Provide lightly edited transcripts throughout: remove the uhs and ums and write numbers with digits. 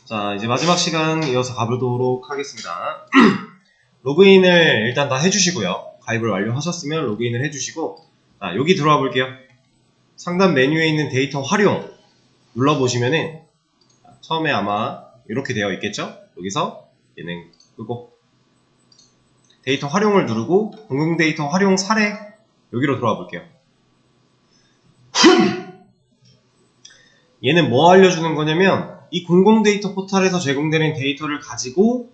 자, 이제 마지막 시간 이어서 가보도록 하겠습니다. 로그인을 일단 다 해주시고요. 가입을 완료하셨으면 로그인을 해주시고, 자, 여기 들어와 볼게요. 상단 메뉴에 있는 데이터 활용 눌러보시면은 처음에 아마 이렇게 되어 있겠죠? 여기서 얘는 끄고 데이터 활용을 누르고 공공 데이터 활용 사례 여기로 들어와 볼게요. 얘는 뭐 알려주는 거냐면 이 공공 데이터 포털에서 제공되는 데이터를 가지고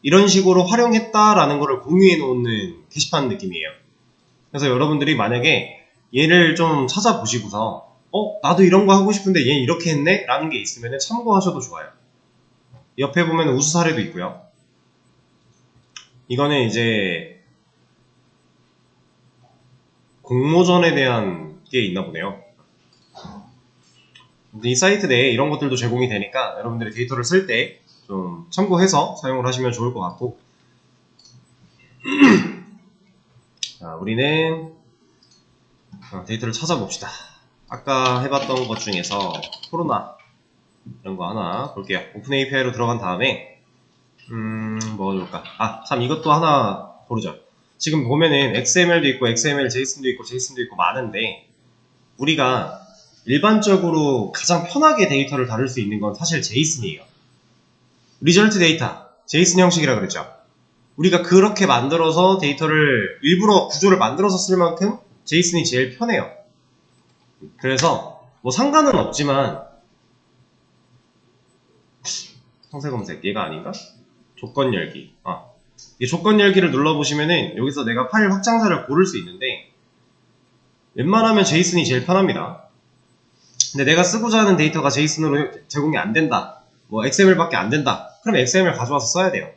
이런 식으로 활용했다라는 것을 공유해 놓는 게시판 느낌이에요. 그래서 여러분들이 만약에 얘를 좀 찾아보시고서 나도 이런 거 하고 싶은데 얘 이렇게 했네? 라는 게 있으면 참고하셔도 좋아요. 옆에 보면 우수 사례도 있고요. 이거는 이제 공모전에 대한 게 있나 보네요. 이 사이트 내에 이런 것들도 제공이 되니까 여러분들이 데이터를 쓸 때 좀 참고해서 사용을 하시면 좋을 것 같고 자, 우리는 데이터를 찾아봅시다. 아까 해봤던 것 중에서 코로나 이런 거 하나 볼게요. 오픈 API로 들어간 다음에 뭐가 좋을까? 참 이것도 하나 고르죠. 지금 보면은 XML도 있고 XML, JSON도 있고 JSON도 있고 많은데 우리가 일반적으로 가장 편하게 데이터를 다룰 수 있는 건 사실 JSON이에요. 리절트 데이터, JSON 형식이라 그랬죠. 우리가 그렇게 만들어서 데이터를 일부러 구조를 만들어서 쓸 만큼 JSON이 제일 편해요. 그래서 뭐 상관은 없지만 상세 검색 얘가 아닌가? 조건 열기. 이 조건 열기를 눌러보시면은 여기서 내가 파일 확장자를 고를 수 있는데 웬만하면 JSON이 제일 편합니다. 근데 내가 쓰고자 하는 데이터가 JSON으로 제공이 안 된다. 뭐 XML밖에 안 된다. 그럼 XML 가져와서 써야 돼요.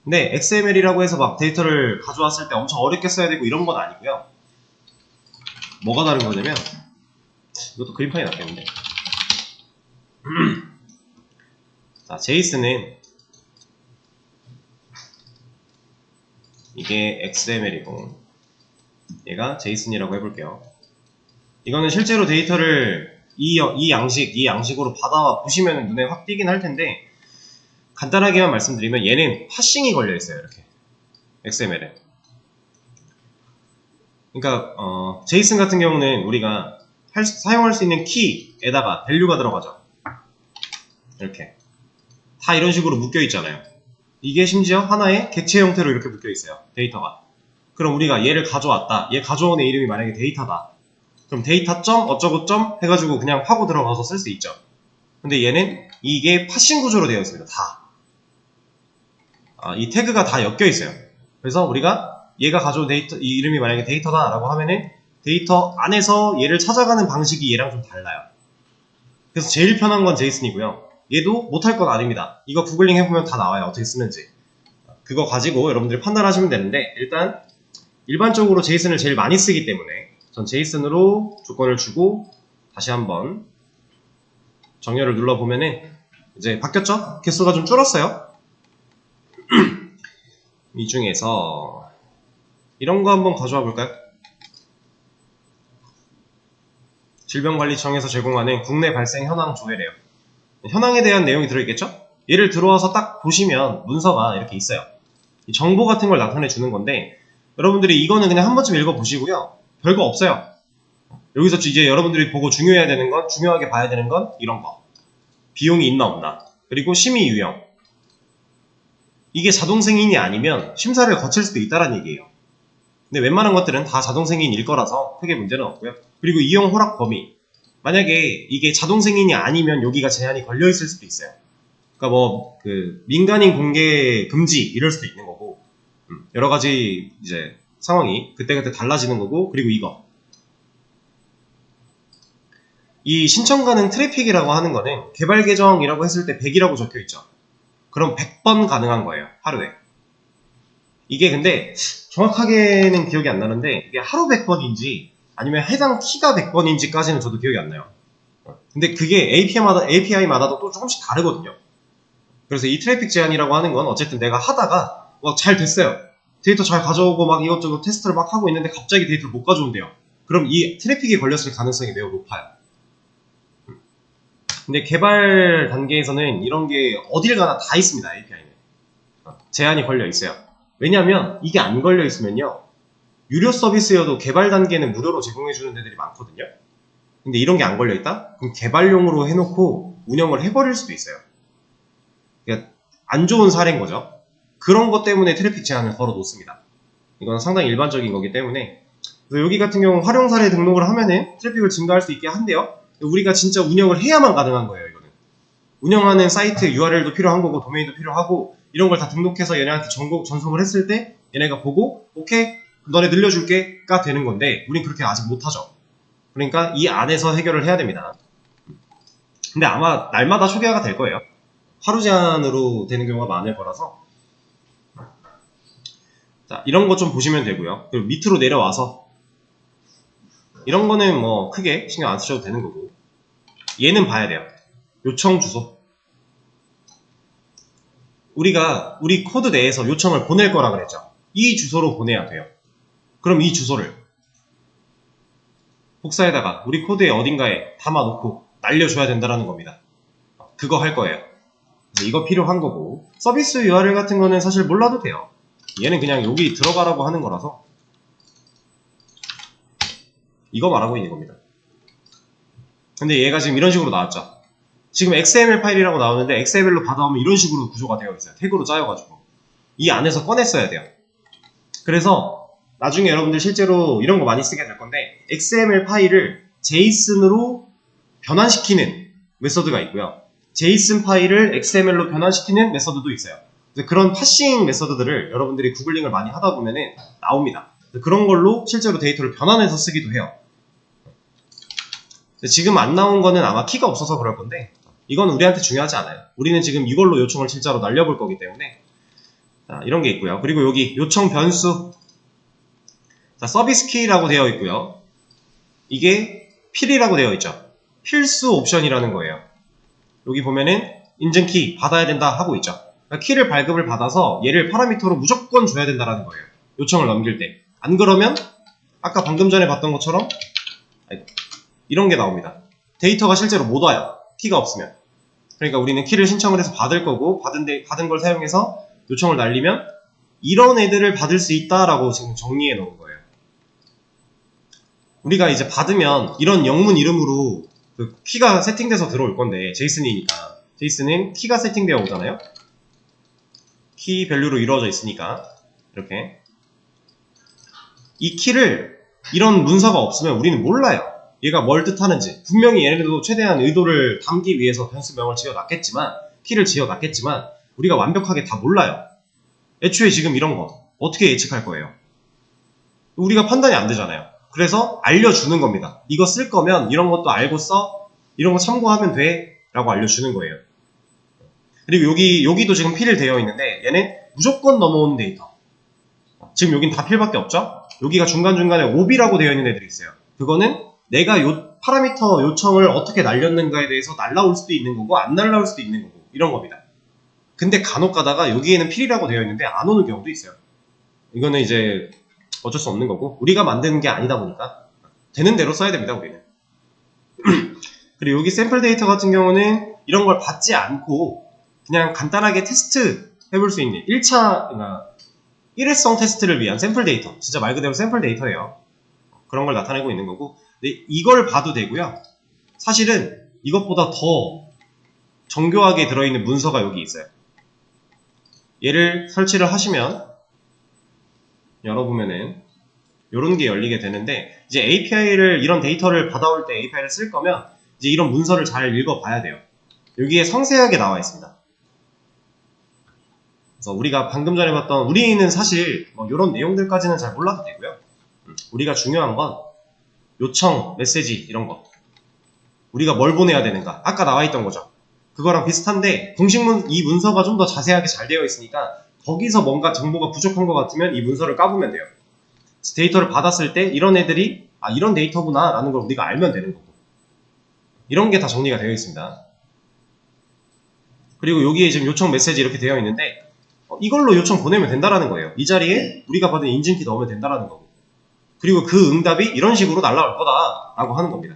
근데 XML이라고 해서 막 데이터를 가져왔을 때 엄청 어렵게 써야 되고 이런 건 아니고요. 뭐가 다른 거냐면 이것도 그림판이 낫겠는데 자, JSON은 이게 XML이고 얘가 JSON이라고 해볼게요. 이거는 실제로 데이터를 이 양식으로 받아와 보시면 눈에 확 띄긴 할 텐데 간단하게만 말씀드리면 얘는 하싱이 걸려 있어요. 이렇게 XML에. 그러니까 JSON 같은 경우는 우리가 사용할 수 있는 키에다가 밸류가 들어가죠. 이렇게 다 이런 식으로 묶여 있잖아요. 이게 심지어 하나의 객체 형태로 이렇게 묶여 있어요. 데이터가. 그럼 우리가 얘를 가져왔다. 얘 가져온 애 이름이 만약에 데이터다. 그럼 데이터 점 어쩌고 점 해가지고 그냥 파고 들어가서 쓸 수 있죠. 근데 얘는 이게 파싱 구조로 되어 있습니다. 다. 이 태그가 다 엮여 있어요. 그래서 우리가 얘가 가져온 데이터, 이 이름이 만약에 데이터다 라고 하면은 데이터 안에서 얘를 찾아가는 방식이 얘랑 좀 달라요. 그래서 제일 편한 건 JSON이고요. 얘도 못할 건 아닙니다. 이거 구글링 해보면 다 나와요. 어떻게 쓰는지. 그거 가지고 여러분들이 판단하시면 되는데 일단 일반적으로 JSON을 제일 많이 쓰기 때문에 전 JSON으로 조건을 주고 다시 한번 정렬을 눌러보면은 이제 바뀌었죠? 개수가 좀 줄었어요. 이 중에서 이런 거 한번 가져와 볼까요? 질병관리청에서 제공하는 국내 발생 현황 조회래요. 현황에 대한 내용이 들어있겠죠? 얘를 들어와서 딱 보시면 문서가 이렇게 있어요. 이 정보 같은 걸 나타내 주는 건데 여러분들이 이거는 그냥 한 번쯤 읽어보시고요. 별거 없어요. 여기서 이제 여러분들이 보고 중요하게 봐야 되는 건 이런 거. 비용이 있나 없나. 그리고 심의 유형. 이게 자동 승인이 아니면 심사를 거칠 수도 있다는 얘기예요. 근데 웬만한 것들은 다 자동 승인일 거라서 크게 문제는 없고요. 그리고 이용 허락 범위. 만약에 이게 자동 승인이 아니면 여기가 제한이 걸려 있을 수도 있어요. 그러니까 민간인 공개 금지 이럴 수도 있는 거고 여러 가지 이제 상황이 그때그때 달라지는 거고 그리고 이 신청 가능 트래픽이라고 하는 거는 개발 계정이라고 했을 때 100이라고 적혀 있죠. 그럼 100번 가능한 거예요. 하루에. 이게 근데 정확하게는 기억이 안 나는데 이게 하루 100번인지 아니면 해당 키가 100번인지까지는 저도 기억이 안 나요. 근데 그게 API마다도 또 조금씩 다르거든요. 그래서 이 트래픽 제한이라고 하는 건 어쨌든 내가 하다가 잘 됐어요. 데이터 잘 가져오고 막 이것저것 테스트를 막 하고 있는데 갑자기 데이터를 못 가져온대요. 그럼 이 트래픽이 걸렸을 가능성이 매우 높아요. 근데 개발 단계에서는 이런 게 어딜 가나 다 있습니다. API는. 제한이 걸려 있어요. 왜냐하면 이게 안 걸려 있으면요. 유료 서비스여도 개발 단계는 무료로 제공해주는 데들이 많거든요. 근데 이런 게 안 걸려 있다? 그럼 개발용으로 해놓고 운영을 해버릴 수도 있어요. 그러니까 안 좋은 사례인 거죠. 그런 것 때문에 트래픽 제한을 걸어 놓습니다. 이건 상당히 일반적인 거기 때문에. 그래서 여기 같은 경우 활용 사례 등록을 하면은 트래픽을 증가할 수 있게 한대요. 우리가 진짜 운영을 해야만 가능한 거예요, 이거는. 운영하는 사이트 URL도 필요한 거고, 도메인도 필요하고, 이런 걸 다 등록해서 얘네한테 전송을 했을 때, 얘네가 보고, 오케이, 너네 늘려줄게가 되는 건데, 우린 그렇게 아직 못하죠. 그러니까 이 안에서 해결을 해야 됩니다. 근데 아마 날마다 초기화가 될 거예요. 하루 제한으로 되는 경우가 많을 거라서. 자, 이런 거 좀 보시면 되고요. 그리고 밑으로 내려와서 이런 거는 뭐 크게 신경 안 쓰셔도 되는 거고, 얘는 봐야 돼요. 요청 주소. 우리가 우리 코드 내에서 요청을 보낼 거라 그랬죠. 이 주소로 보내야 돼요. 그럼 이 주소를 복사에다가 우리 코드의 어딘가에 담아놓고 날려줘야 된다는 겁니다. 그거 할 거예요. 이거 필요한 거고, 서비스 URL 같은 거는 사실 몰라도 돼요. 얘는 그냥 여기 들어가라고 하는 거라서 이거 말하고 있는 겁니다. 근데 얘가 지금 이런 식으로 나왔죠. 지금 XML 파일이라고 나오는데 XML로 받아오면 이런 식으로 구조가 되어 있어요. 태그로 짜여가지고 이 안에서 꺼냈어야 돼요. 그래서 나중에 여러분들 실제로 이런 거 많이 쓰게 될 건데, XML 파일을 JSON으로 변환시키는 메서드가 있고요. JSON 파일을 XML로 변환시키는 메서드도 있어요. 그런 파싱 메서드들을 여러분들이 구글링을 많이 하다 보면은 나옵니다. 그런 걸로 실제로 데이터를 변환해서 쓰기도 해요. 지금 안 나온 거는 아마 키가 없어서 그럴 건데, 이건 우리한테 중요하지 않아요. 우리는 지금 이걸로 요청을 진짜로 날려볼 거기 때문에. 자, 이런 게 있고요. 그리고 여기 요청 변수, 자, 서비스 키라고 되어 있고요. 이게 필이라고 되어 있죠. 필수 옵션이라는 거예요. 여기 보면은 인증키 받아야 된다 하고 있죠. 그러니까 키를 발급을 받아서 얘를 파라미터로 무조건 줘야 된다는 거예요. 요청을 넘길 때. 안 그러면 아까 방금 전에 봤던 것처럼 이런 게 나옵니다. 데이터가 실제로 못 와요. 키가 없으면. 그러니까 우리는 키를 신청을 해서 받을 거고, 받은 걸 사용해서 요청을 날리면 이런 애들을 받을 수 있다라고 지금 정리해 놓은 거예요. 우리가 이제 받으면 이런 영문 이름으로 그 키가 세팅돼서 들어올 건데, 제이슨이니까. 제이슨은 키가 세팅되어 오잖아요. 키 밸류로 이루어져 있으니까 이렇게 이 키를, 이런 문서가 없으면 우리는 몰라요. 얘가 뭘 뜻하는지. 분명히 얘네들도 최대한 의도를 담기 위해서 변수명을 지어놨겠지만, 키를 지어놨겠지만 우리가 완벽하게 다 몰라요. 애초에 지금 이런 거 어떻게 예측할 거예요? 우리가 판단이 안 되잖아요. 그래서 알려주는 겁니다. 이거 쓸 거면 이런 것도 알고 써, 이런 거 참고하면 돼 라고 알려주는 거예요. 그리고 여기도 지금 필 되어 있는데, 얘는 무조건 넘어오는 데이터. 지금 여긴 다 필밖에 없죠? 여기가 중간중간에 OB라고 되어 있는 애들이 있어요. 그거는 내가 파라미터 요청을 어떻게 날렸는가에 대해서 날라올 수도 있는 거고, 안 날라올 수도 있는 거고, 이런 겁니다. 근데 간혹 가다가 여기에는 필이라고 되어 있는데 안 오는 경우도 있어요. 이거는 이제 어쩔 수 없는 거고, 우리가 만드는 게 아니다 보니까 되는 대로 써야 됩니다, 우리는. 그리고 여기 샘플 데이터 같은 경우는 이런 걸 받지 않고 그냥 간단하게 테스트 해볼 수 있는 1차, 그러니까 일회성 테스트를 위한 샘플 데이터, 진짜 말 그대로 샘플 데이터예요. 그런 걸 나타내고 있는 거고, 근데 이걸 봐도 되고요. 사실은 이것보다 더 정교하게 들어있는 문서가 여기 있어요. 얘를 설치를 하시면 열어보면은 이런 게 열리게 되는데, 이제 API를, 이런 데이터를 받아올 때 API를 쓸 거면 이제 이런 문서를 잘 읽어봐야 돼요. 여기에 상세하게 나와 있습니다. 그래서 우리가 방금 전에 봤던, 우리는 사실 뭐 이런 내용들까지는 잘 몰라도 되고요. 우리가 중요한 건 요청, 메시지 이런 거. 우리가 뭘 보내야 되는가. 아까 나와 있던 거죠. 그거랑 비슷한데, 이 문서가 좀 더 자세하게 잘 되어 있으니까 거기서 뭔가 정보가 부족한 것 같으면 이 문서를 까보면 돼요. 데이터를 받았을 때 이런 애들이 이런 데이터구나 라는 걸 우리가 알면 되는 거고, 이런 게 다 정리가 되어 있습니다. 그리고 여기에 지금 요청 메시지 이렇게 되어 있는데, 이걸로 요청 보내면 된다라는 거예요. 이 자리에 우리가 받은 인증키 넣으면 된다라는 거고, 그리고 그 응답이 이런 식으로 날라올 거다 라고 하는 겁니다.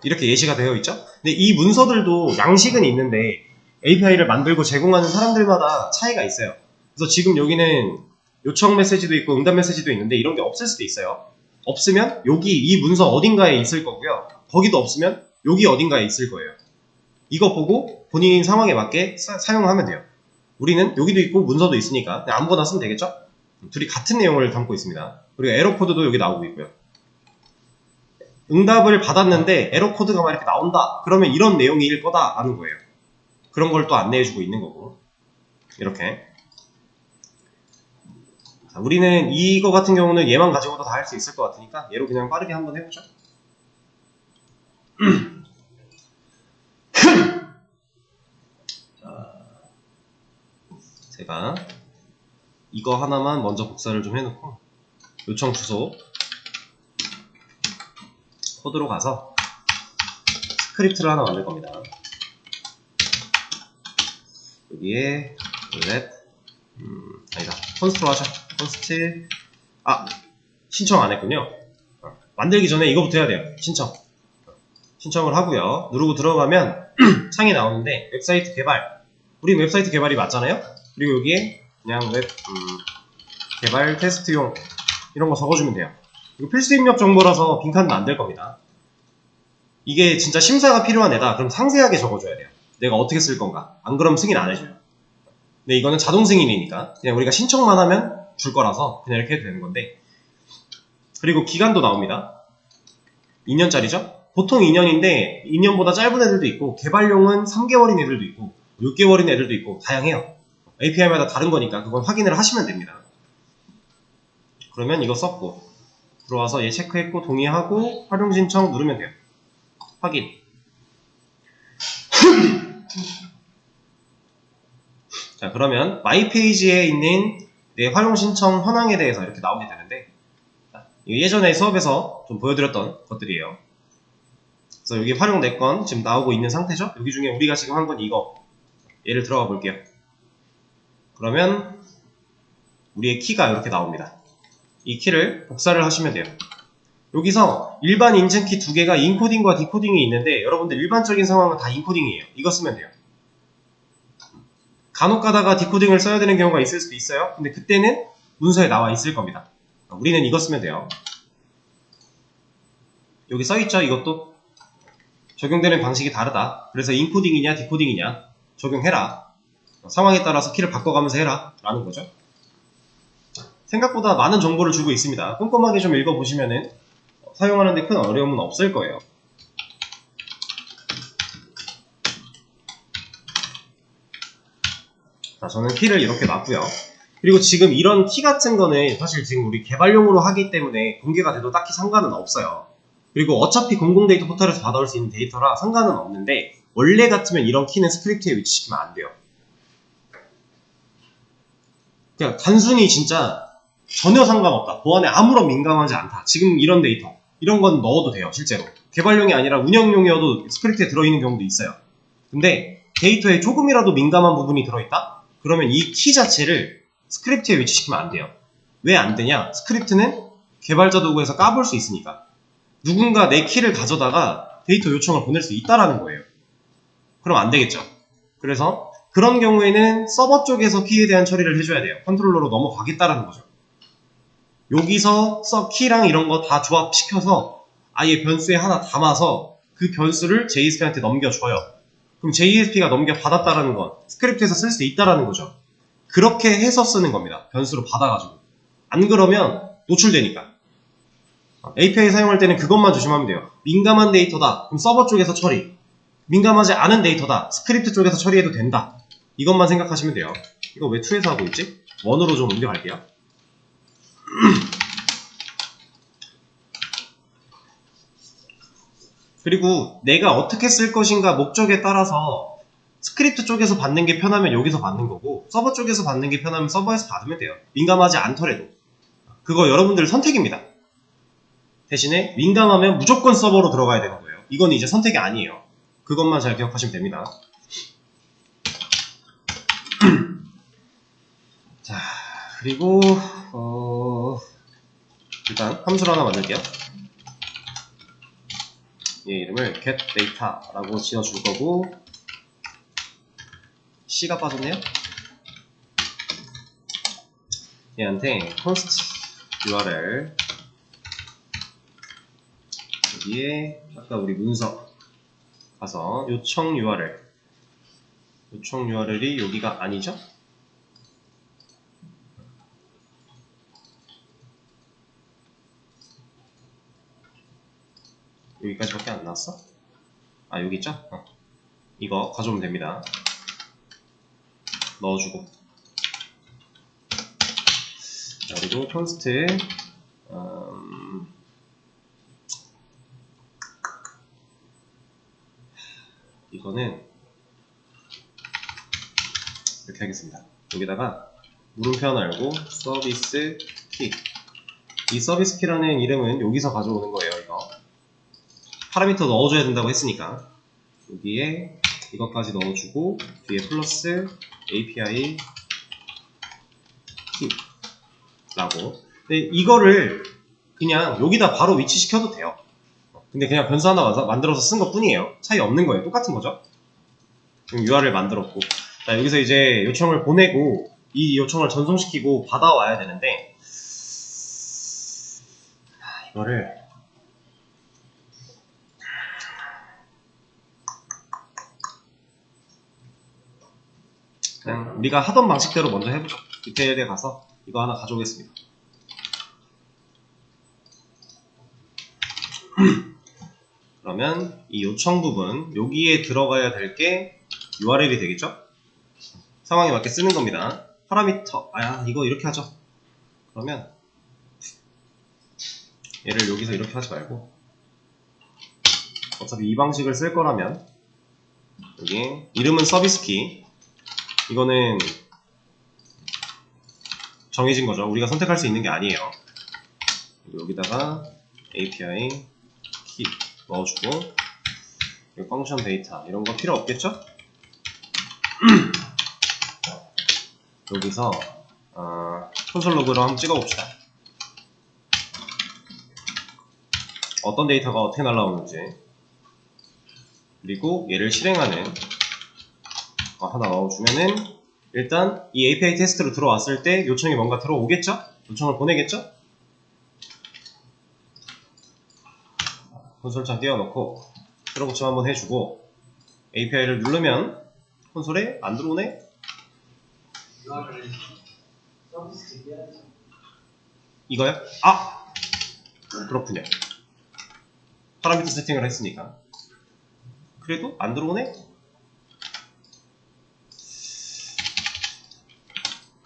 이렇게 예시가 되어 있죠. 근데 이 문서들도 양식은 있는데 API를 만들고 제공하는 사람들마다 차이가 있어요. 그래서 지금 여기는 요청 메시지도 있고 응답 메시지도 있는데 이런 게 없을 수도 있어요. 없으면 여기 이 문서 어딘가에 있을 거고요. 거기도 없으면 여기 어딘가에 있을 거예요. 이거 보고 본인 상황에 맞게 사용하면 돼요. 우리는 여기도 있고 문서도 있으니까 그냥 아무거나 쓰면 되겠죠? 둘이 같은 내용을 담고 있습니다. 그리고 에러 코드도 여기 나오고 있고요. 응답을 받았는데 에러 코드가 막 이렇게 나온다. 그러면 이런 내용일 거다라는 거예요. 그런 걸 또 안내해주고 있는 거고. 이렇게. 자, 우리는 이거 같은 경우는 얘만 가지고도 다 할 수 있을 것 같으니까 얘로 그냥 빠르게 한번 해보죠. 제가 이거 하나만 먼저 복사를 좀 해놓고 요청 주소 코드로 가서 스크립트를 하나 만들 겁니다. 여기에 let 아니다 콘스트로 하죠. 콘스트 신청 안 했군요. 만들기 전에 이거부터 해야 돼요. 신청을 하고요. 누르고 들어가면 창이 나오는데 웹사이트 개발 우린 웹사이트 개발이 맞잖아요. 그리고 여기에 그냥 웹 개발 테스트용 이런 거 적어주면 돼요. 이거 필수 입력 정보라서 빈칸은 안 될 겁니다. 이게 진짜 심사가 필요한 애다. 그럼 상세하게 적어줘야 돼요. 내가 어떻게 쓸 건가. 안 그러면 승인 안 해줘요. 근데 이거는 자동 승인이니까 그냥 우리가 신청만 하면 줄 거라서 그냥 이렇게 해도 되는 건데. 그리고 기간도 나옵니다. 2년짜리죠? 보통 2년인데 2년보다 짧은 애들도 있고 개발용은 3개월인 애들도 있고 6개월인 애들도 있고 다양해요. API마다 다른 거니까 그건 확인을 하시면 됩니다. 그러면 이거 썼고 들어와서 얘 체크했고 동의하고 활용 신청 누르면 돼요. 확인. 자, 그러면 마이 페이지에 있는 내 활용 신청 현황에 대해서 이렇게 나오게 되는데 예전에 수업에서 좀 보여드렸던 것들이에요. 그래서 여기 활용 내 건 지금 나오고 있는 상태죠? 여기 중에 우리가 지금 한 건 이거. 얘를 들어가 볼게요. 그러면 우리의 키가 이렇게 나옵니다. 이 키를 복사를 하시면 돼요. 여기서 일반 인증키 두 개가 인코딩과 디코딩이 있는데 여러분들 일반적인 상황은 다 인코딩이에요. 이거 쓰면 돼요. 간혹 가다가 디코딩을 써야 되는 경우가 있을 수도 있어요. 근데 그때는 문서에 나와 있을 겁니다. 우리는 이거 쓰면 돼요. 여기 써있죠? 이것도 적용되는 방식이 다르다. 그래서 인코딩이냐 디코딩이냐 적용해라. 상황에 따라서 키를 바꿔가면서 해라 라는 거죠. 생각보다 많은 정보를 주고 있습니다. 꼼꼼하게 좀 읽어보시면은 사용하는데 큰 어려움은 없을 거예요. 자, 저는 키를 이렇게 놨고요. 그리고 지금 이런 키 같은 거는 사실 지금 우리 개발용으로 하기 때문에 공개가 돼도 딱히 상관은 없어요. 그리고 어차피 공공 데이터 포털에서 받아올 수 있는 데이터라 상관은 없는데 원래 같으면 이런 키는 스크립트에 위치시키면 안 돼요. 그냥 단순히 진짜 전혀 상관없다. 보안에 아무런 민감하지 않다. 지금 이런 데이터 이런 건 넣어도 돼요. 실제로 개발용이 아니라 운영용이어도 스크립트에 들어있는 경우도 있어요. 근데 데이터에 조금이라도 민감한 부분이 들어있다? 그러면 이 키 자체를 스크립트에 위치시키면 안 돼요. 왜 안 되냐? 스크립트는 개발자 도구에서 까볼 수 있으니까. 누군가 내 키를 가져다가 데이터 요청을 보낼 수 있다라는 거예요. 그럼 안 되겠죠. 그래서 그런 경우에는 서버 쪽에서 키에 대한 처리를 해줘야 돼요. 컨트롤러로 넘어가겠다라는 거죠. 여기서 키랑 이런 거 다 조합시켜서 아예 변수에 하나 담아서 그 변수를 JSP한테 넘겨줘요. 그럼 JSP가 넘겨받았다라는 건 스크립트에서 쓸 수 있다라는 거죠. 그렇게 해서 쓰는 겁니다. 변수로 받아가지고. 안 그러면 노출되니까. API 사용할 때는 그것만 조심하면 돼요. 민감한 데이터다. 그럼 서버 쪽에서 처리. 민감하지 않은 데이터다. 스크립트 쪽에서 처리해도 된다. 이것만 생각하시면 돼요. 이거 왜 2에서 하고 있지? 1으로 좀 옮겨갈게요. 그리고 내가 어떻게 쓸 것인가 목적에 따라서 스크립트 쪽에서 받는 게 편하면 여기서 받는 거고 서버 쪽에서 받는 게 편하면 서버에서 받으면 돼요. 민감하지 않더라도. 그거 여러분들 선택입니다. 대신에 민감하면 무조건 서버로 들어가야 되는 거예요. 이건 이제 선택이 아니에요. 그것만 잘 기억하시면 됩니다. 자, 그리고 일단 함수를 하나 만들게요. 얘 이름을 getData라고 지어줄 거고, C가 빠졌네요. 얘한테 const URL, 여기에 아까 우리 문서 가서 요청 URL이 여기가 아니죠? 여기까지밖에 안 나왔어? 아, 여기 있죠? 이거 가져오면 됩니다. 넣어주고, 자, 그리고 const 이거는 이렇게 하겠습니다. 여기다가 물음표 하나 열고 서비스 키, 이 서비스 키라는 이름은 여기서 가져오는 거예요. 이거 파라미터 넣어줘야 된다고 했으니까 여기에 이것까지 넣어주고 뒤에 플러스 API 키라고. 근데 이거를 그냥 여기다 바로 위치시켜도 돼요. 근데 그냥 변수 하나 만들어서 쓴 것 뿐이에요. 차이 없는 거예요. 똑같은 거죠. URL 만들었고, 자, 여기서 이제 요청을 보내고 이 요청을 전송시키고 받아와야 되는데, 이거를 그냥 우리가 하던 방식대로 먼저 해보죠. 디테일에 가서 이거 하나 가져오겠습니다. 그러면 이 요청 부분, 여기에 들어가야 될 게 URL이 되겠죠? 상황에 맞게 쓰는 겁니다. 파라미터, 이거 이렇게 하죠. 그러면 얘를 여기서 이렇게 하지 말고, 어차피 이 방식을 쓸 거라면 여기 이름은 서비스 키, 이거는 정해진 거죠. 우리가 선택할 수 있는 게 아니에요. 여기다가 API 키 넣어주고, 여기 펑션 데이터 이런 거 필요 없겠죠? 여기서 콘솔 로그로 한번 찍어봅시다. 어떤 데이터가 어떻게 날라오는지, 그리고 얘를 실행하는 거 하나 넣어주면은 일단 이 API 테스트로 들어왔을 때 요청이 뭔가 들어오겠죠? 요청을 보내겠죠? 콘솔창 띄워놓고 틀어붙임 한번 해주고, API를 누르면 콘솔에 안 들어오네? 이거요? 그렇군요. 파라미터 세팅을 했으니까. 그래도 안 들어오네?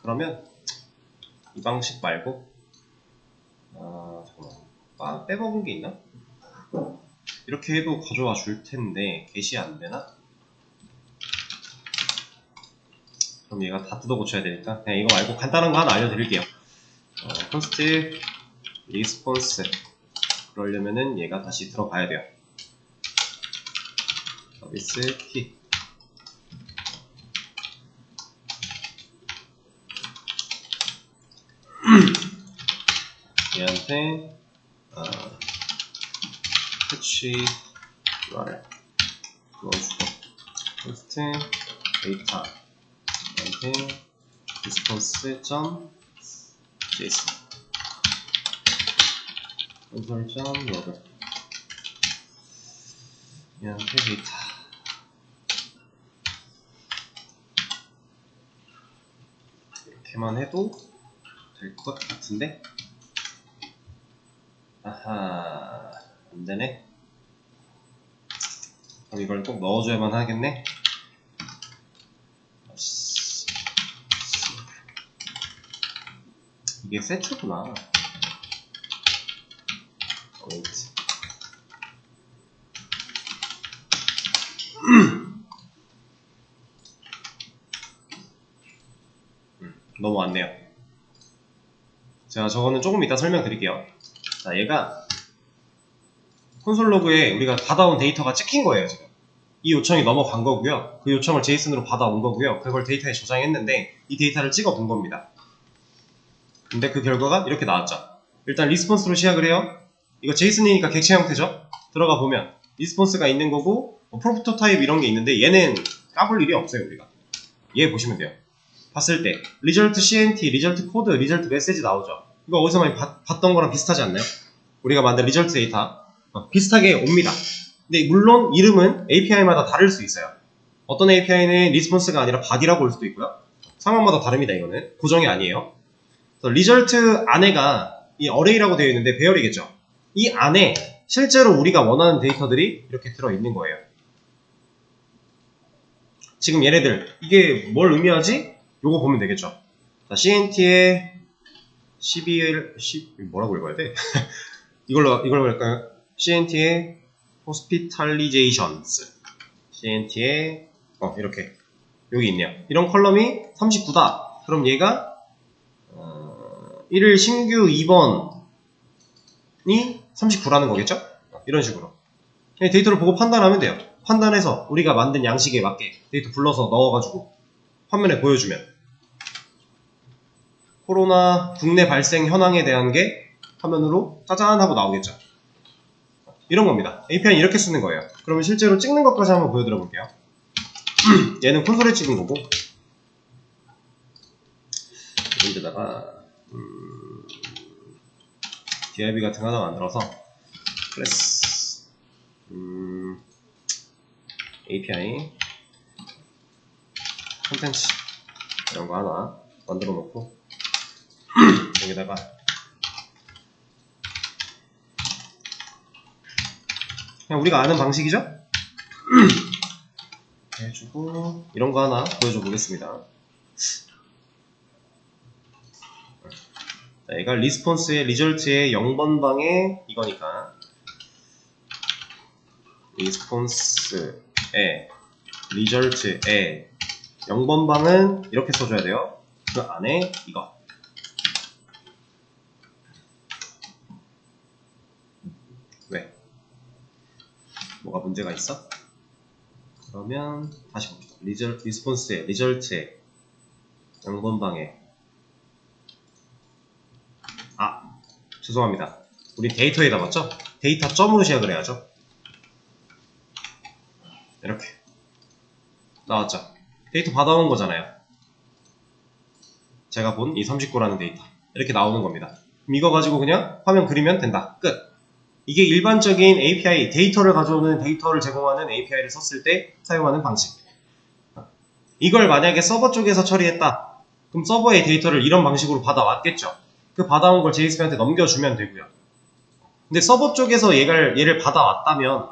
그러면 이 방식 말고 잠깐만, 빼먹은 게 있나? 이렇게 해도 가져와 줄 텐데 get이 안 되나? 그럼 얘가 다 뜯어 고쳐야 되니까 그냥 이거 말고 간단한 거 하나 알려드릴게요. const response, 그러려면은 얘가 다시 들어가야 돼요. 서비스 키, 얘한테 패치 URL 넣어주고, const data 얘한테 response.json console.log 얘한테 데이터, 이렇게만 해도 될 것 같은데? 아하, 안되네. 그럼 이걸 꼭 넣어줘야만 하겠네. 이게 세트구나. 웨이트. 넘어왔네요. 제가 저거는 조금 이따 설명드릴게요. 자, 얘가 콘솔 로그에 우리가 받아온 데이터가 찍힌 거예요. 지금 이 요청이 넘어간 거고요. 그 요청을 JSON으로 받아온 거고요. 그걸 데이터에 저장했는데 이 데이터를 찍어 본 겁니다. 근데 그 결과가 이렇게 나왔죠. 일단 리스폰스로 시작을 해요. 이거 JSON이니까 객체 형태죠. 들어가 보면 리스폰스가 있는 거고 뭐 프로토타입 이런 게 있는데 얘는 까볼 일이 없어요. 우리가 얘 보시면 돼요. 봤을 때 리절트 CNT, 리절트 코드, 리절트 메시지 나오죠. 이거 어디서 많이 봤던 거랑 비슷하지 않나요? 우리가 만든 리절트 데이터 비슷하게 옵니다. 근데 물론 이름은 API마다 다를 수 있어요. 어떤 API는 리스폰스가 아니라 body라고 올 수도 있고요. 상황마다 다릅니다. 이거는 고정이 아니에요. 리절트 안에가 이 어레이라고 되어 있는데 배열이겠죠. 이 안에 실제로 우리가 원하는 데이터들이 이렇게 들어있는 거예요. 지금 얘네들 이게 뭘 의미하지? 요거 보면 되겠죠. 자, CNT에 12일 뭐라고 읽어야 돼? 이걸로 할까요? CNT에 hospitalizations CNT에 이렇게 여기 있네요. 이런 컬럼이 39다. 그럼 얘가 1일 신규 2번이 39라는 거겠죠? 이런 식으로 데이터를 보고 판단하면 돼요. 판단해서 우리가 만든 양식에 맞게 데이터 불러서 넣어가지고 화면에 보여주면 코로나 국내 발생 현황에 대한 게 화면으로 짜잔 하고 나오겠죠. 이런 겁니다. API는 이렇게 쓰는 거예요. 그러면 실제로 찍는 것까지 한번 보여드려 볼게요. 얘는 콘솔에 찍은 거고 여기다가 DIB 같은 거 하나 만들어서 클래스 API 콘텐츠 이런 거 하나 만들어 놓고 여기다가 그냥 우리가 아는 방식이죠? 해주고 이런 거 하나 보여줘 보겠습니다. 자, 얘가 리스폰스의 리절트의 0번방의 이거니까 리스폰스의 리절트의 0번방은 이렇게 써줘야 돼요. 그 안에 이거 왜? 뭐가 문제가 있어? 그러면 다시 봅시다. 리스폰스의 리절트의 0번방에 죄송합니다. 우리 데이터에다 맞죠? 데이터 점으로 시작을 해야죠. 이렇게 나왔죠? 데이터 받아온 거잖아요. 제가 본 이 39라는 데이터 이렇게 나오는 겁니다. 그럼 이거 가지고 그냥 화면 그리면 된다. 끝. 이게 일반적인 API, 데이터를 가져오는 데이터를 제공하는 API를 썼을 때 사용하는 방식. 이걸 만약에 서버 쪽에서 처리했다. 그럼 서버의 데이터를 이런 방식으로 받아왔겠죠. 그 받아온 걸 JSP한테 넘겨주면 되고요. 근데 서버 쪽에서 얘를 받아왔다면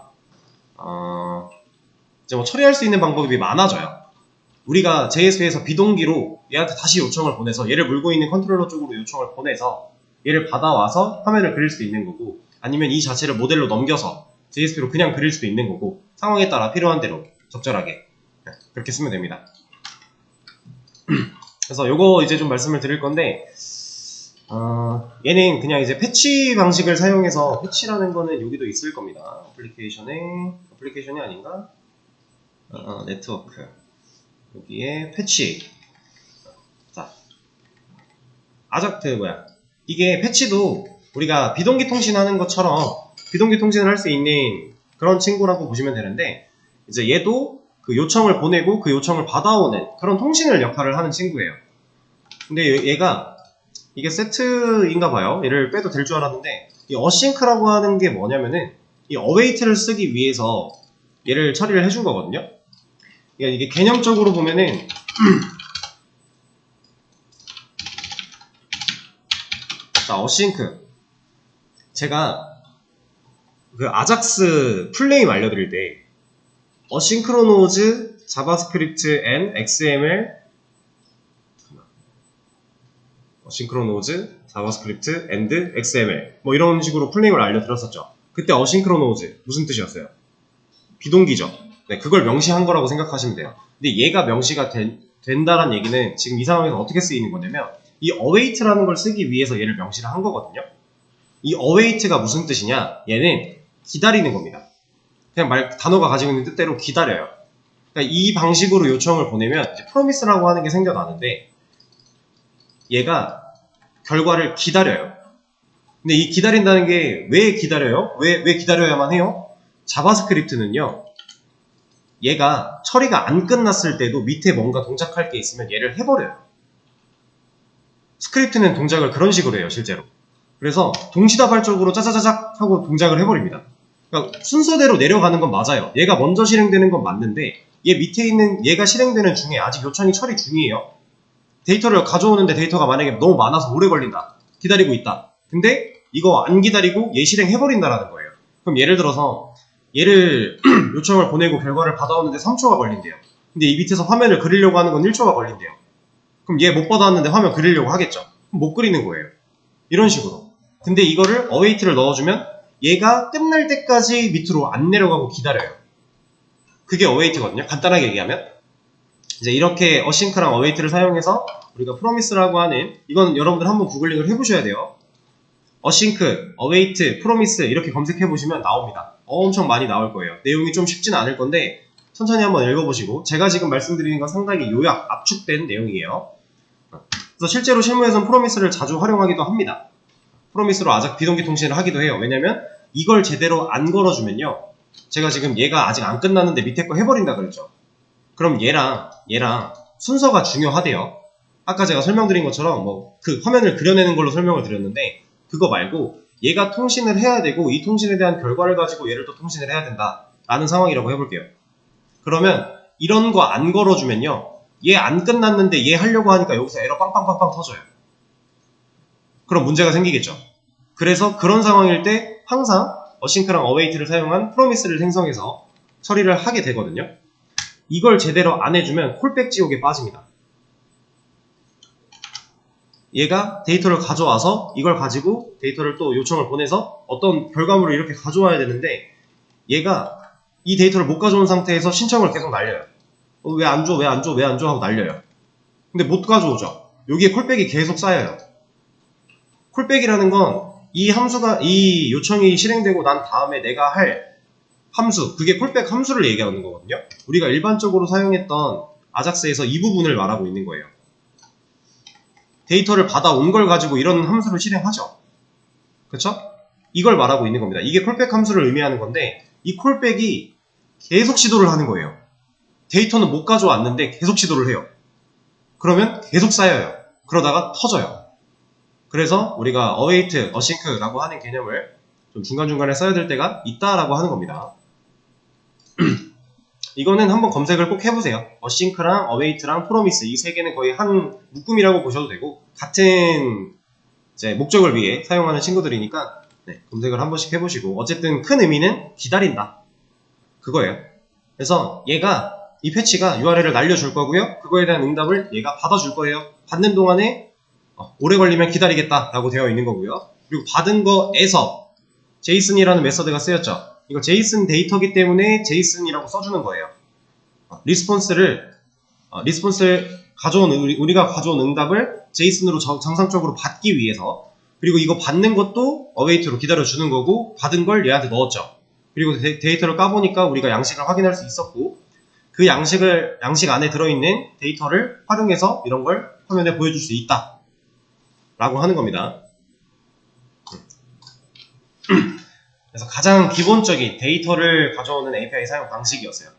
이제 뭐 처리할 수 있는 방법이 많아져요. 우리가 JSP에서 비동기로 얘한테 다시 요청을 보내서 얘를 물고 있는 컨트롤러 쪽으로 요청을 보내서 얘를 받아와서 화면을 그릴 수도 있는 거고 아니면 이 자체를 모델로 넘겨서 JSP로 그냥 그릴 수도 있는 거고 상황에 따라 필요한 대로 적절하게 그렇게 쓰면 됩니다. 그래서 요거 이제 좀 말씀을 드릴 건데 얘는 그냥 이제 패치 방식을 사용해서 패치라는 거는 여기도 있을 겁니다. 어플리케이션이 아닌가? 네트워크 여기에 패치 자 이게 패치도 우리가 비동기 통신하는 것처럼 비동기 통신을 할 수 있는 그런 친구라고 보시면 되는데 이제 얘도 그 요청을 보내고 그 요청을 받아오는 그런 통신을 역할을 하는 친구예요. 근데 얘가 이게 세트인가 봐요. 얘를 빼도 될 줄 알았는데 이 어싱크라고 하는 게 뭐냐면은 이 어웨이트를 쓰기 위해서 얘를 처리를 해준 거거든요. 그러니까 이게 개념적으로 보면은 자 어싱크 제가 그 아작스 풀네임 알려드릴 때 어싱크로노즈 자바스크립트 and XML 어싱크로노즈 자바스크립트 and XML 뭐 이런 식으로 풀네임을 알려드렸었죠. 그때 어싱크로노즈 무슨 뜻이었어요? 비동기죠. 네, 그걸 명시한 거라고 생각하시면 돼요. 근데 얘가 명시가 된다는 얘기는 지금 이 상황에서 어떻게 쓰이는 거냐면 이 await라는 걸 쓰기 위해서 얘를 명시를 한 거거든요. 이 await가 무슨 뜻이냐? 얘는 기다리는 겁니다. 그냥 단어가 가지고 있는 뜻대로 기다려요. 그러니까 이 방식으로 요청을 보내면 이제 promise라고 하는 게 생겨나는데 얘가 결과를 기다려요. 근데 이 기다린다는 게 왜 기다려요? 왜 기다려야만 해요? 자바스크립트는요, 얘가 처리가 안 끝났을 때도 밑에 뭔가 동작할 게 있으면 얘를 해버려요. 스크립트는 동작을 그런 식으로 해요, 실제로. 그래서 동시다발적으로 짜자자작 하고 동작을 해버립니다. 그러니까 순서대로 내려가는 건 맞아요. 얘가 먼저 실행되는 건 맞는데 얘 밑에 있는 얘가 실행되는 중에 아직 요청이 처리 중이에요. 데이터를 가져오는데 데이터가 만약에 너무 많아서 오래 걸린다. 기다리고 있다. 근데 이거 안 기다리고 얘 실행해버린다라는 거예요. 그럼 예를 들어서 얘를 요청을 보내고 결과를 받아오는데 3초가 걸린대요. 근데 이 밑에서 화면을 그리려고 하는 건 1초가 걸린대요. 그럼 얘 못 받아왔는데 화면 그리려고 하겠죠. 그럼 못 그리는 거예요. 이런 식으로. 근데 이거를 await를 넣어주면 얘가 끝날 때까지 밑으로 안 내려가고 기다려요. 그게 await거든요. 간단하게 얘기하면 이제 이렇게 async랑 await를 사용해서 우리가 promise라고 하는, 이건 여러분들 한번 구글링을 해보셔야 돼요. async, await, promise 이렇게 검색해보시면 나옵니다. 엄청 많이 나올 거예요. 내용이 좀 쉽지는 않을 건데 천천히 한번 읽어보시고, 제가 지금 말씀드리는 건 상당히 요약, 압축된 내용이에요. 그래서 실제로 실무에서는 promise를 자주 활용하기도 합니다. 프로미스로 비동기 통신을 하기도 해요. 왜냐면 이걸 제대로 안 걸어주면요, 제가 지금 얘가 아직 안 끝났는데 밑에 거 해버린다 그랬죠. 그럼 얘랑 순서가 중요하대요. 아까 제가 설명드린 것처럼 뭐 그 화면을 그려내는 걸로 설명을 드렸는데, 그거 말고 얘가 통신을 해야 되고 이 통신에 대한 결과를 가지고 얘를 또 통신을 해야 된다 라는 상황이라고 해볼게요. 그러면 이런 거 안 걸어주면요, 얘 안 끝났는데 얘 하려고 하니까 여기서 에러 빵빵빵빵 터져요. 그럼 문제가 생기겠죠. 그래서 그런 상황일 때 항상 async랑 await를 사용한 promise를 생성해서 처리를 하게 되거든요. 이걸 제대로 안 해주면 콜백 지옥에 빠집니다. 얘가 데이터를 가져와서 이걸 가지고 데이터를 또 요청을 보내서 어떤 결과물을 이렇게 가져와야 되는데, 얘가 이 데이터를 못 가져온 상태에서 신청을 계속 날려요. 왜 안 줘? 왜 안 줘? 왜 안 줘? 하고 날려요. 근데 못 가져오죠. 여기에 콜백이 계속 쌓여요. 콜백이라는 건 이 요청이 실행되고 난 다음에 내가 할 함수, 그게 콜백 함수를 얘기하는 거거든요. 우리가 일반적으로 사용했던 아작스에서 이 부분을 말하고 있는 거예요. 데이터를 받아온 걸 가지고 이런 함수를 실행하죠. 그쵸? 이걸 말하고 있는 겁니다. 이게 콜백 함수를 의미하는 건데, 이 콜백이 계속 시도를 하는 거예요. 데이터는 못 가져왔는데 계속 시도를 해요. 그러면 계속 쌓여요. 그러다가 터져요. 그래서 우리가 await, async라고 하는 개념을 좀 중간중간에 써야 될 때가 있다라고 하는 겁니다. 이거는 한번 검색을 꼭 해보세요. async랑 await랑 promise, 이 세 개는 거의 한 묶음이라고 보셔도 되고, 같은 이제 목적을 위해 사용하는 친구들이니까 검색을 한 번씩 해보시고, 어쨌든 큰 의미는 기다린다, 그거예요. 그래서 얘가 이 패치가 URL을 날려줄 거고요, 그거에 대한 응답을 얘가 받아줄 거예요. 받는 동안에 오래 걸리면 기다리겠다 라고 되어 있는 거고요. 그리고 받은 거에서 제이슨이라는 메서드가 쓰였죠. 이거 제이슨 데이터기 때문에 제이슨이라고 써주는 거예요. 리스폰스를 가져온, 우리가 가져온 응답을 제이슨으로 정상적으로 받기 위해서, 그리고 이거 받는 것도 await로 기다려주는 거고, 받은 걸 얘한테 넣었죠. 그리고 데이터를 까보니까 우리가 양식을 확인할 수 있었고, 그 양식 안에 들어있는 데이터를 활용해서 이런 걸 화면에 보여줄 수 있다 라고 하는 겁니다. 그래서 가장 기본적인 데이터를 가져오는 API 사용 방식이었어요.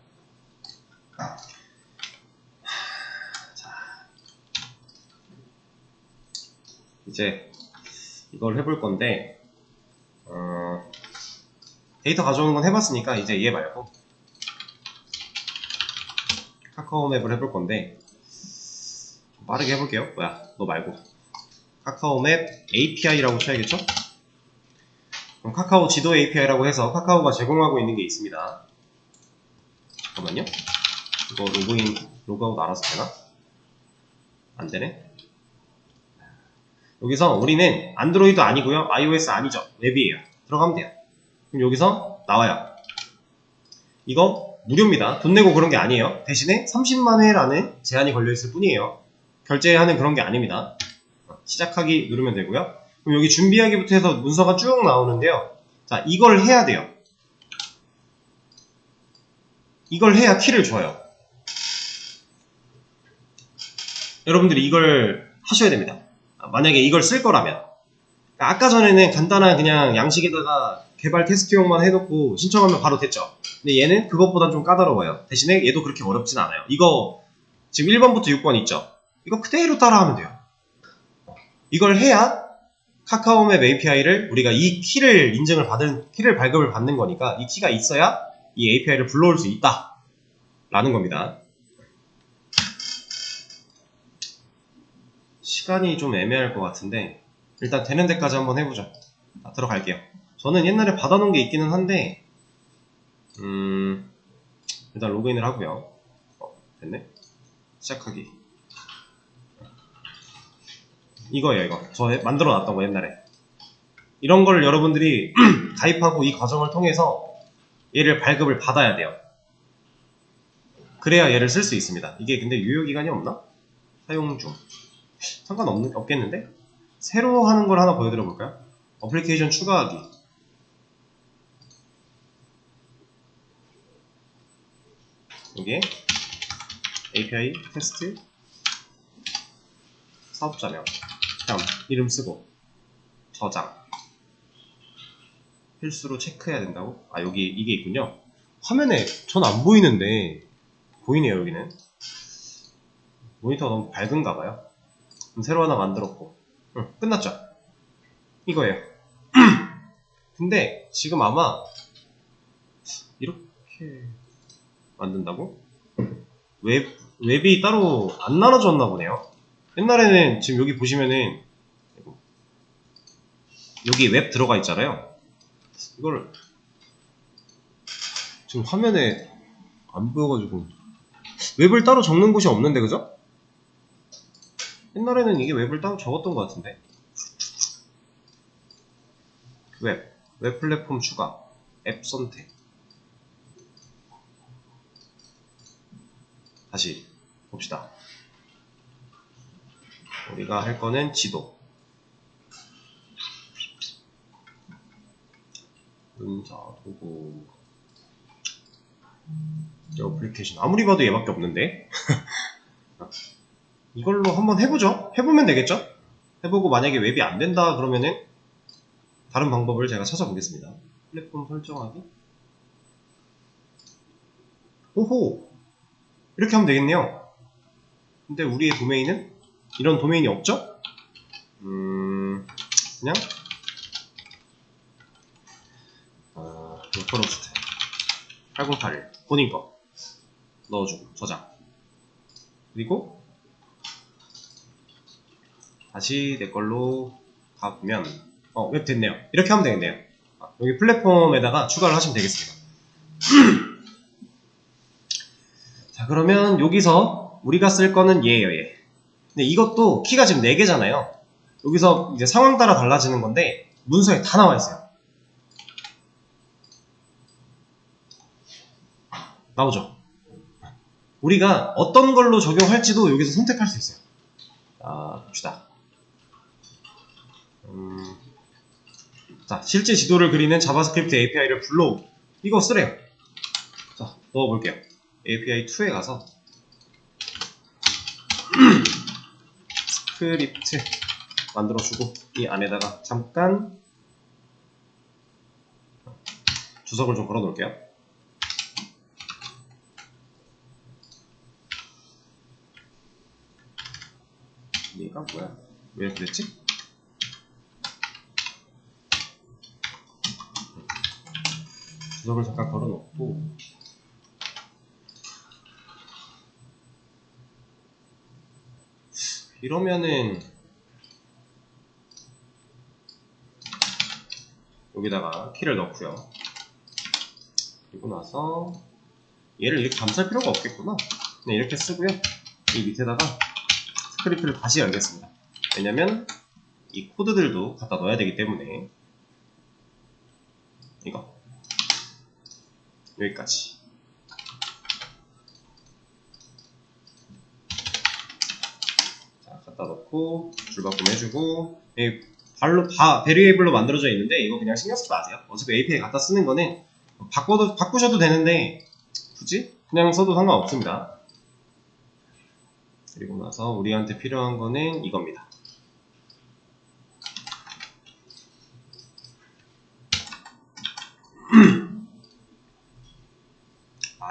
자, 이제 이걸 해볼 건데, 데이터 가져오는 건 해봤으니까 이제 얘 말고 카카오 맵을 해볼 건데, 좀 빠르게 해볼게요. 뭐야, 너 말고 카카오 맵 API라고 쳐야겠죠? 그럼 카카오 지도 API라고 해서 카카오가 제공하고 있는 게 있습니다. 잠깐만요. 이거 로그인, 로그아웃 알아서 되나? 안되네. 여기서 우리는 안드로이드 아니고요, iOS 아니죠, 웹이에요. 들어가면 돼요. 그럼 여기서 나와요. 이거 무료입니다. 돈 내고 그런 게 아니에요. 대신에 30만 회라는 제한이 걸려있을 뿐이에요. 결제하는 그런 게 아닙니다. 시작하기 누르면 되고요. 그럼 여기 준비하기부터 해서 문서가 쭉 나오는데요. 자, 이걸 해야 돼요. 이걸 해야 키를 줘요. 여러분들이 이걸 하셔야 됩니다. 만약에 이걸 쓸 거라면. 아까 전에는 간단한 그냥 양식에다가 개발 테스트용만 해놓고 신청하면 바로 됐죠. 근데 얘는 그것보단 좀 까다로워요. 대신에 얘도 그렇게 어렵진 않아요. 이거 지금 1번부터 6번 있죠? 이거 그대로 따라하면 돼요. 이걸 해야 카카오맵 API를 우리가 이 키를 키를 발급을 받는 거니까 이 키가 있어야 이 API를 불러올 수 있다 라는 겁니다. 시간이 좀 애매할 것 같은데 일단 되는 데까지 한번 해보죠. 자, 들어갈게요. 저는 옛날에 받아놓은 게 있기는 한데 일단 로그인을 하고요. 됐네. 시작하기. 이거예요. 이거 저 만들어 놨던 거 옛날에. 이런 걸 여러분들이 가입하고 이 과정을 통해서 얘를 발급을 받아야 돼요. 그래야 얘를 쓸 수 있습니다. 이게 근데 유효기간이 없나? 사용 중. 없겠는데? 새로 하는 걸 하나 보여드려 볼까요? 어플리케이션 추가하기. 여기에 API 테스트 사업자명 그냥 이름 쓰고 저장 필수로 체크해야 된다고? 아 여기 이게 있군요. 화면에 전 안 보이는데 보이네요. 여기는 모니터가 너무 밝은가봐요. 그럼 새로 하나 만들었고 끝났죠? 이거예요. 근데 지금 아마 이렇게 만든다고? 웹이 따로 안 나눠졌나 보네요. 옛날에는 지금 여기 보시면은 여기 웹 들어가 있잖아요. 이걸 지금 화면에 안 보여가지고 웹을 따로 적는 곳이 없는데 그죠? 옛날에는 이게 웹을 따로 적었던 것 같은데. 웹 플랫폼 추가 앱 선택. 다시 봅시다. 우리가 할 거는 지도 문서 도구 어플리케이션. 아무리 봐도 얘밖에 없는데. 이걸로 한번 해보죠. 해보면 되겠죠? 해보고 만약에 웹이 안 된다 그러면은 다른 방법을 제가 찾아보겠습니다. 플랫폼 설정하기. 오호! 이렇게 하면 되겠네요. 근데 우리의 도메인은 이런 도메인이 없죠? 그냥 로컬호스트 8081 본인 거 넣어주고 저장. 그리고 다시 내 걸로 가보면 웹 됐네요. 이렇게 하면 되겠네요. 여기 플랫폼에다가 추가를 하시면 되겠습니다. 자, 그러면 여기서 우리가 쓸 거는 얘예요, 얘. 근데 이것도 키가 지금 4개잖아요. 여기서 이제 상황 따라 달라지는 건데 문서에 다 나와 있어요. 나오죠? 우리가 어떤 걸로 적용할지도 여기서 선택할 수 있어요. 자, 봅시다. 자, 실제 지도를 그리는 자바스크립트 API를 불러오기. 이거 쓰래요. 자, 넣어볼게요. API2에 가서 스크립트 만들어주고 이 안에다가 잠깐 주석을 좀 걸어 놓을게요. 얘가 뭐야? 왜 이렇게 됐지? 주석을 잠깐 걸어 놓고 이러면은 여기다가 키를 넣고요. 그리고 나서 얘를 이렇게 감쌀 필요가 없겠구나. 네, 이렇게 쓰고요. 이 밑에다가 스크립트를 다시 열겠습니다. 왜냐면 이 코드들도 갖다 넣어야 되기 때문에. 이거 여기까지. 자, 갖다 넣고 줄바꿈 해주고 발로 다 베리에이블로 만들어져 있는데 이거 그냥 신경 쓰지 마세요. 어차피 API 갖다 쓰는 거는 바꾸셔도 되는데 굳이 그냥 써도 상관없습니다. 그리고 나서 우리한테 필요한 거는 이겁니다.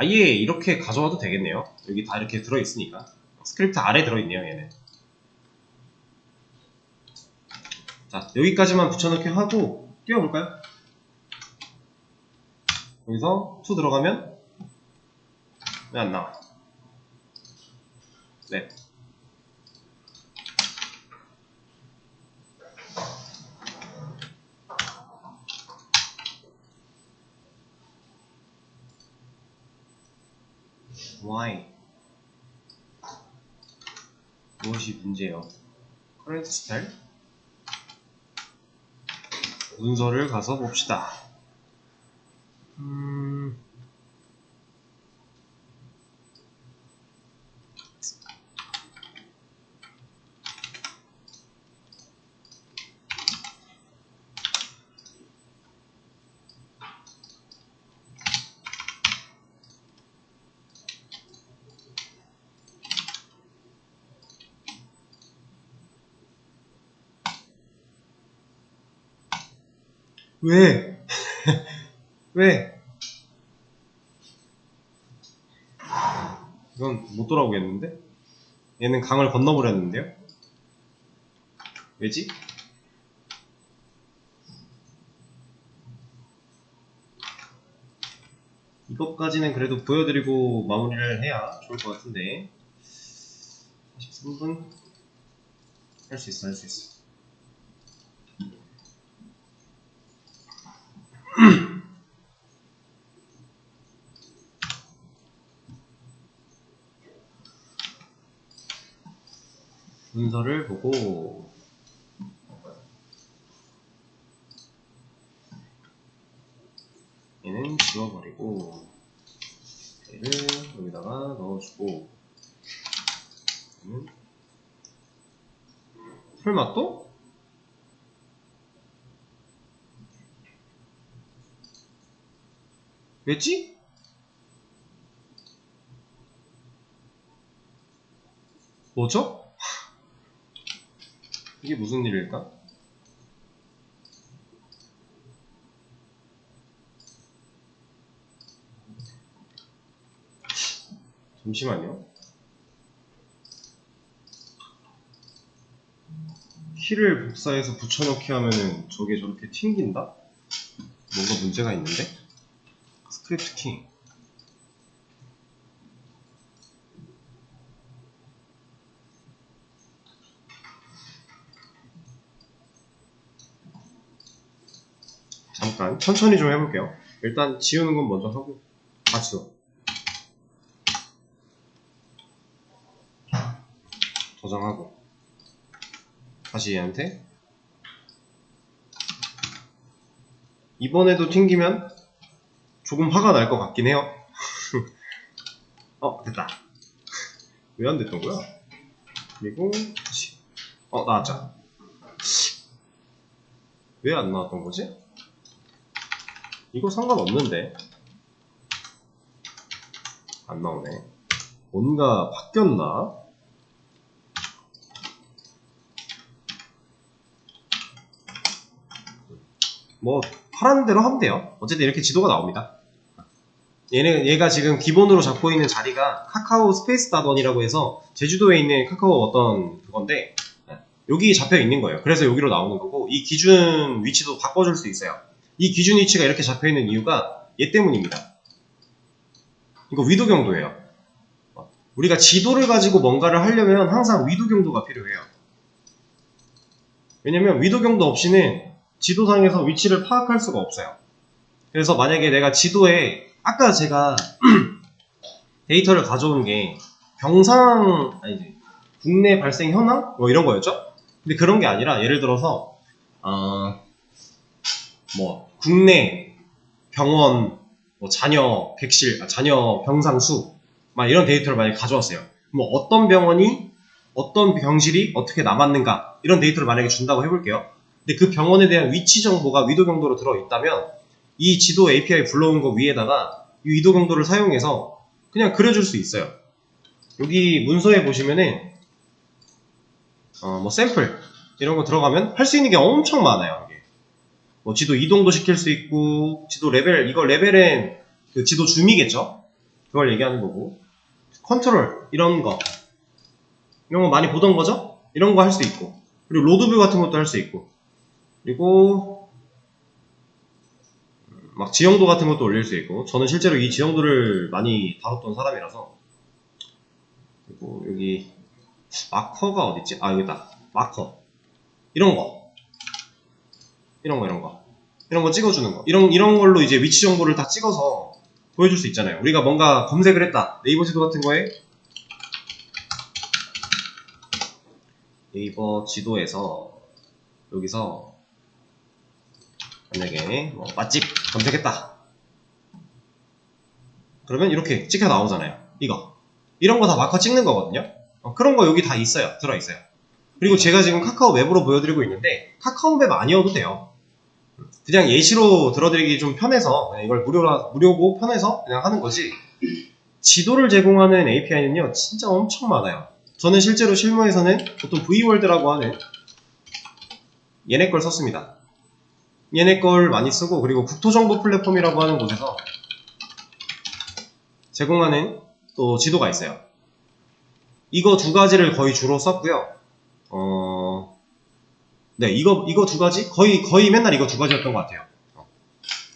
아예 이렇게 가져와도 되겠네요. 여기 다 이렇게 들어있으니까. 스크립트 아래 들어있네요, 얘는. 자, 여기까지만 붙여넣기 하고 띄워볼까요? 여기서 to 들어가면 왜 안 나와? 네. Why? 무엇이 문제예요? current style? 문서를 가서 봅시다. 왜? 왜? 이건 못 돌아오겠는데? 얘는 강을 건너버렸는데요? 왜지? 이것까지는 그래도 보여드리고 마무리를 해야 좋을 것 같은데 43분 할 수 있어, 할 수 있어. 문서를 보고 얘는 지워버리고 얘를 여기다가 넣어주고 얘는 설마 또? 왜지? 뭐죠? 이게 무슨 일일까? 잠시만요. 키를 복사해서 붙여넣기 하면은 저게 저렇게 튕긴다? 뭔가 문제가 있는데? 스크립트 키. 잠깐 천천히 좀 해볼게요. 일단 지우는 건 먼저 하고 다 지워. 저장하고 다시 얘한테 이번에도 튕기면 조금 화가 날 것 같긴 해요. 됐다. 왜 안 됐던 거야? 그리고 다시 나왔죠. 왜 안 나왔던 거지? 이거 상관없는데 안 나오네. 뭔가 바뀌었나? 뭐 하라는 대로 하면 돼요. 어쨌든 이렇게 지도가 나옵니다. 얘가 지금 기본으로 잡고 있는 자리가 카카오 스페이스 닷원이라고 해서 제주도에 있는 카카오 어떤 그건데 여기 잡혀 있는 거예요. 그래서 여기로 나오는 거고 이 기준 위치도 바꿔줄 수 있어요. 이 기준 위치가 이렇게 잡혀 있는 이유가 얘 때문입니다. 이거 위도 경도예요. 우리가 지도를 가지고 뭔가를 하려면 항상 위도 경도가 필요해요. 왜냐면 위도 경도 없이는 지도상에서 위치를 파악할 수가 없어요. 그래서 만약에 내가 지도에 아까 제가 데이터를 가져온 게 국내 발생 현황? 뭐 이런 거였죠? 근데 그런 게 아니라 예를 들어서 국내 병원 자녀 백실, 자녀 병상 수 막 이런 데이터를 만약에 가져왔어요. 어떤 병원이 어떤 병실이 어떻게 남았는가 이런 데이터를 만약에 준다고 해볼게요. 근데 그 병원에 대한 위치 정보가 위도 경도로 들어있다면 이 지도 API 불러온 거 위에다가 이 위도 경도를 사용해서 그냥 그려줄 수 있어요. 여기 문서에 보시면은 샘플 이런 거 들어가면 할 수 있는 게 엄청 많아요. 이게. 지도 이동도 시킬 수 있고 지도 레벨, 이거 레벨은 그 지도 줌이겠죠. 그걸 얘기하는 거고, 컨트롤 이런 거 많이 보던 거죠? 이런 거 할 수 있고, 그리고 로드뷰 같은 것도 할 수 있고, 그리고 막 지형도 같은 것도 올릴 수 있고, 저는 실제로 이 지형도를 많이 다뤘던 사람이라서. 그리고 여기 마커가 어딨지? 아, 여기다. 마커 이런 거 이런 거 찍어주는 거, 이런 걸로 이제 위치 정보를 다 찍어서 보여줄 수 있잖아요. 우리가 뭔가 검색을 했다, 네이버 지도 같은 거에 네이버 지도에서 여기서 만약에 뭐 맛집 검색했다, 그러면 이렇게 찍혀 나오잖아요. 이런 거 다 마커 찍는 거거든요. 그런 거 여기 다 있어요. 들어있어요. 그리고 제가 지금 카카오 맵으로 보여드리고 있는데, 카카오 맵 아니어도 돼요. 그냥 예시로 들어드리기 좀 편해서, 이걸 무료고 편해서 그냥 하는 거지. 지도를 제공하는 API는요 진짜 엄청 많아요. 저는 실제로 실무에서는 보통 V월드라고 하는 얘네 걸 썼습니다. 얘네 걸 많이 쓰고, 그리고 국토정보 플랫폼이라고 하는 곳에서 제공하는 또 지도가 있어요. 이거 두 가지를 거의 주로 썼고요. 네, 이거 두 가지? 거의 맨날 이거 두 가지였던 것 같아요.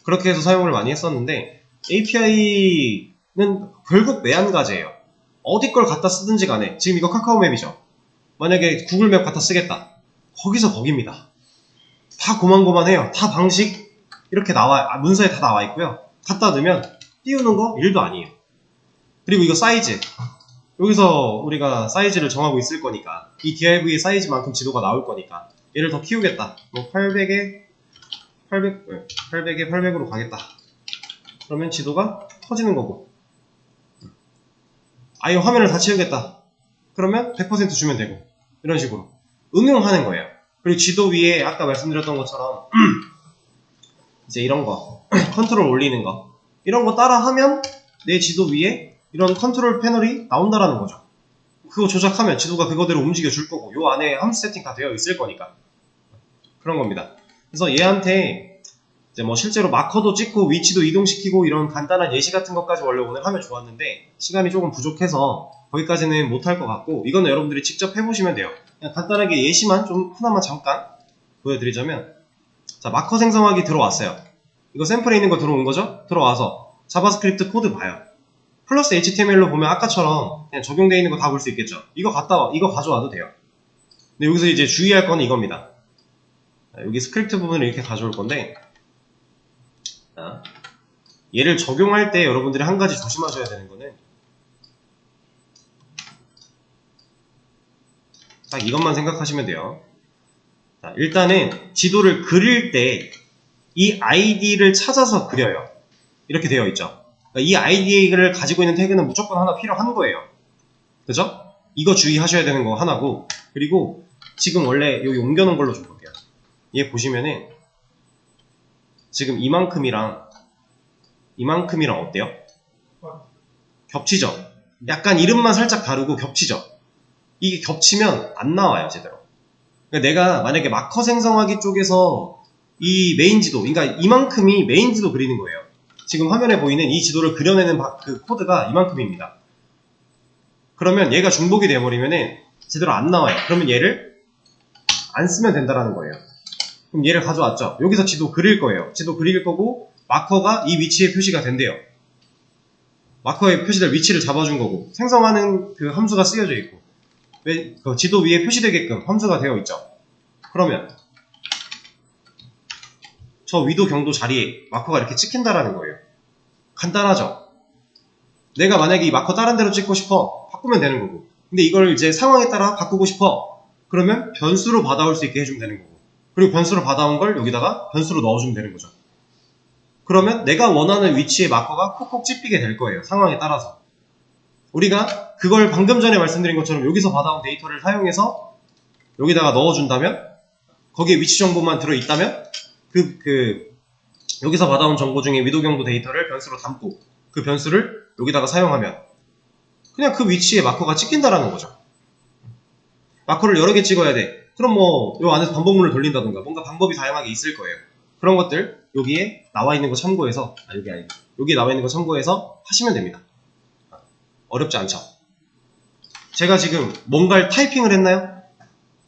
그렇게 해서 사용을 많이 했었는데, API는 결국 매한가지예요. 어디 걸 갖다 쓰든지 간에, 지금 이거 카카오 맵이죠. 만약에 구글 맵 갖다 쓰겠다, 거기서 거기입니다. 다 고만고만해요. 다 방식 이렇게 문서에 다 나와 있고요. 갖다 넣으면 띄우는 거 일도 아니에요. 그리고 이거 사이즈, 여기서 우리가 사이즈를 정하고 있을 거니까, 이 DIV의 사이즈만큼 지도가 나올 거니까, 얘를 더 키우겠다, 뭐 800에 800으로 가겠다, 그러면 지도가 커지는 거고, 아예 화면을 다 채우겠다, 그러면 100% 주면 되고, 이런 식으로 응용하는 거예요. 그리고 지도 위에 아까 말씀드렸던 것처럼 이제 이런 거 컨트롤 올리는 거, 이런 거 따라 하면 내 지도 위에 이런 컨트롤 패널이 나온다라는 거죠. 그거 조작하면 지도가 그거대로 움직여 줄 거고, 요 안에 함수 세팅 다 되어 있을 거니까 그런 겁니다. 그래서 얘한테 이제 뭐 실제로 마커도 찍고 위치도 이동시키고 이런 간단한 예시 같은 것까지 원래 오늘 하면 좋았는데, 시간이 조금 부족해서 거기까지는 못할 것 같고, 이거는 여러분들이 직접 해보시면 돼요. 그냥 간단하게 예시만 좀 하나만 잠깐 보여드리자면, 자, 마커 생성하기 들어왔어요. 이거 샘플에 있는 거 들어온 거죠? 들어와서 자바스크립트 코드 봐요. 플러스 HTML로 보면 아까처럼 그냥 적용되어 있는 거 다 볼 수 있겠죠? 이거 가져와도 돼요. 근데 여기서 이제 주의할 건 이겁니다. 여기 스크립트 부분을 이렇게 가져올 건데, 얘를 적용할 때 여러분들이 한 가지 조심하셔야 되는 거는, 딱 이것만 생각하시면 돼요. 자, 일단은 지도를 그릴 때 이 아이디를 찾아서 그려요. 이렇게 되어 있죠. 그러니까 이 아이디를 가지고 있는 태그는 무조건 하나 필요한 거예요. 그죠? 이거 주의하셔야 되는 거 하나고, 그리고 지금 원래 여기 옮겨놓은 걸로 좀 볼게요. 얘 보시면은 지금 이만큼이랑 어때요? 겹치죠? 약간 이름만 살짝 다르고 겹치죠? 이게 겹치면 안 나와요, 제대로. 그러니까 내가 만약에 마커 생성하기 쪽에서 이 메인 지도, 그러니까 이만큼이 메인 지도 그리는 거예요. 지금 화면에 보이는 이 지도를 그려내는 그 코드가 이만큼입니다. 그러면 얘가 중복이 되어버리면은 제대로 안 나와요. 그러면 얘를 안 쓰면 된다라는 거예요. 그럼 얘를 가져왔죠. 여기서 지도 그릴 거예요. 지도 그릴 거고, 마커가 이 위치에 표시가 된대요. 마커에 표시될 위치를 잡아준 거고, 생성하는 그 함수가 쓰여져 있고, 그 지도 위에 표시되게끔 함수가 되어 있죠. 그러면 저 위도 경도 자리에 마커가 이렇게 찍힌다라는 거예요. 간단하죠? 내가 만약에 이 마커 다른 데로 찍고 싶어, 바꾸면 되는 거고, 근데 이걸 이제 상황에 따라 바꾸고 싶어, 그러면 변수로 받아올 수 있게 해주면 되는 거고, 그리고 변수로 받아온 걸 여기다가 변수로 넣어주면 되는 거죠. 그러면 내가 원하는 위치에 마커가 콕콕 찝히게 될 거예요. 상황에 따라서. 우리가 그걸 방금 전에 말씀드린 것처럼 여기서 받아온 데이터를 사용해서 여기다가 넣어준다면, 거기에 위치 정보만 들어있다면, 여기서 받아온 정보 중에 위도경도 데이터를 변수로 담고, 그 변수를 여기다가 사용하면 그냥 그 위치에 마커가 찍힌다라는 거죠. 마커를 여러 개 찍어야 돼. 그럼 뭐 요 안에서 반복문을 돌린다던가 뭔가 방법이 다양하게 있을 거예요. 그런 것들 여기에 나와 있는 거 참고해서, 여기에 나와 있는 거 참고해서 하시면 됩니다. 어렵지 않죠? 제가 지금 뭔가를 타이핑을 했나요?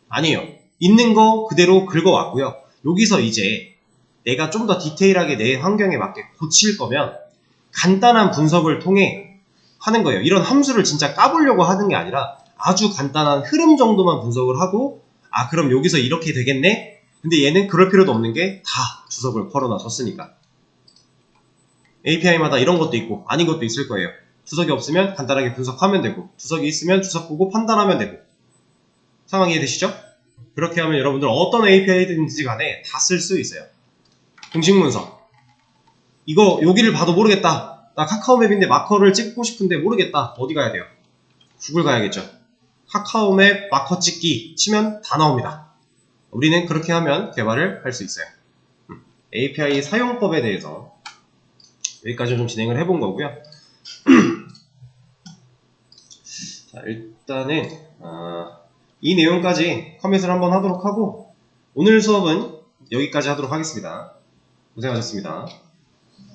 아니에요. 있는 거 그대로 긁어왔고요. 여기서 이제 내가 좀 더 디테일하게 내 환경에 맞게 고칠 거면 간단한 분석을 통해 하는 거예요. 이런 함수를 진짜 까보려고 하는 게 아니라 아주 간단한 흐름 정도만 분석을 하고 아 그럼 여기서 이렇게 되겠네? 근데 얘는 그럴 필요도 없는 게 다 주석을 걸어놔줬으니까. API마다 이런 것도 있고 아닌 것도 있을 거예요. 주석이 없으면 간단하게 분석하면 되고 주석이 있으면 주석 보고 판단하면 되고. 상황 이해되시죠? 그렇게 하면 여러분들 어떤 API든지 간에 다 쓸 수 있어요. 공식 문서. 이거 여기를 봐도 모르겠다. 나 카카오맵인데 마커를 찍고 싶은데 모르겠다. 어디 가야 돼요? 구글 가야겠죠. 카카오맵 마커 찍기 치면 다 나옵니다. 우리는 그렇게 하면 개발을 할 수 있어요. API 사용법에 대해서 여기까지 좀 진행을 해본 거고요. 자, 일단은 이 내용까지 컴밋을 한번 하도록 하고 오늘 수업은 여기까지 하도록 하겠습니다. 고생하셨습니다.